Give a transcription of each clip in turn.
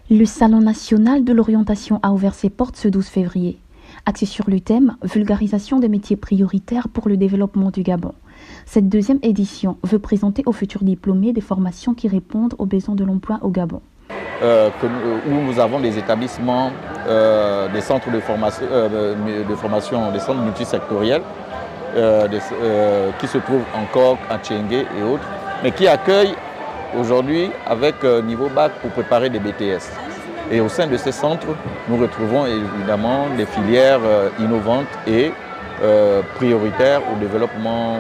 Le Salon national de l'orientation a ouvert ses portes ce 12 février. Axé sur le thème « Vulgarisation des métiers prioritaires pour le développement du Gabon ». Cette deuxième édition veut présenter aux futurs diplômés des formations qui répondent aux besoins de l'emploi au Gabon. Où nous avons des établissements, des centres de formation, des centres multisectoriels qui se trouvent encore à Tchéngué et autres, mais qui accueillent aujourd'hui avec niveau bac pour préparer des BTS. Et au sein de ces centres, nous retrouvons évidemment des filières innovantes et prioritaires au développement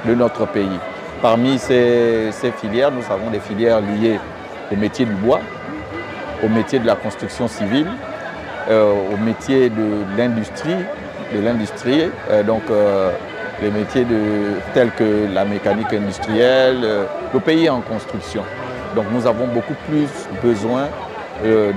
de notre pays. Parmi ces filières, nous avons des filières liées au métier du bois, au métier de la construction civile, au métier de l'industrie, donc les métiers tels que la mécanique industrielle, le pays est en construction. Donc nous avons beaucoup plus besoin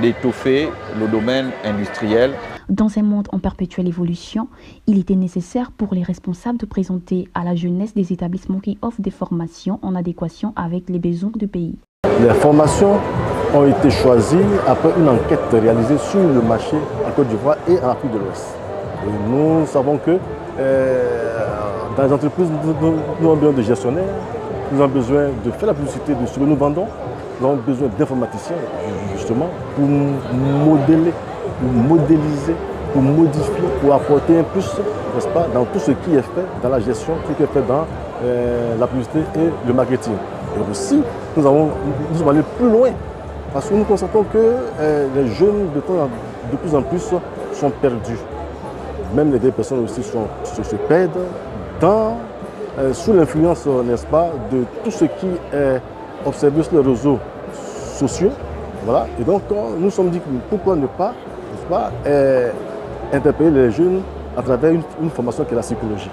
d'étoffer le domaine industriel. Dans un monde en perpétuelle évolution, il était nécessaire pour les responsables de présenter à la jeunesse des établissements qui offrent des formations en adéquation avec les besoins du pays. Les formations ont été choisies après une enquête réalisée sur le marché en Côte d'Ivoire et en Afrique de l'Ouest. Nous savons que dans les entreprises, nous avons besoin de gestionnaires, nous avons besoin de faire la publicité de ce que nous vendons, nous avons besoin d'informaticiens justement pour modeler, pour modéliser, pour modifier, pour apporter un plus, n'est-ce pas, dans tout ce qui est fait dans la gestion, tout ce qui est fait dans la publicité et le marketing. Et aussi, nous allons aller plus loin parce que nous constatons que les jeunes de plus en plus sont perdus. Même les vieilles personnes aussi se perdent sous l'influence, n'est-ce pas, de tout ce qui est observé sur les réseaux sociaux. Voilà. Et donc, nous nous sommes dit pourquoi ne pas, n'est-ce pas, interpeller les jeunes à travers une formation qui est la psychologie.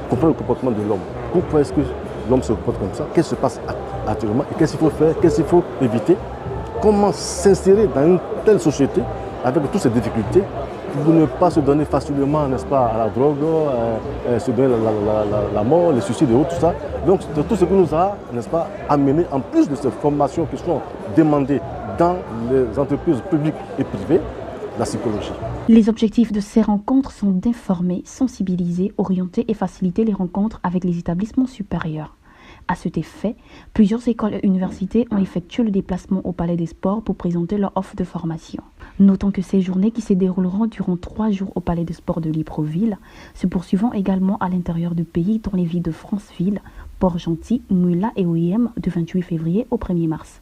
Comprendre le comportement de l'homme. Pourquoi est-ce que l'homme se comporte comme ça? Qu'est-ce qui se passe actuellement? Et qu'est-ce qu'il faut faire? Qu'est-ce qu'il faut éviter? Comment s'insérer dans une telle société avec toutes ces difficultés pour ne pas se donner facilement, n'est-ce pas, à la drogue, se donner la mort, les suicides et autres, tout ça. Donc, c'est tout ce que nous a, n'est-ce pas, amené, en plus de ces formations qui sont demandées dans les entreprises publiques et privées, la psychologie. Les objectifs de ces rencontres sont d'informer, sensibiliser, orienter et faciliter les rencontres avec les établissements supérieurs. À cet effet, plusieurs écoles et universités ont effectué le déplacement au Palais des Sports pour présenter leur offre de formation. Notons que ces journées qui se dérouleront durant 3 jours au Palais des Sports de Libreville se poursuivront également à l'intérieur du pays dans les villes de Franceville, Port-Gentil, Mula et OIM du 28 février au 1er mars.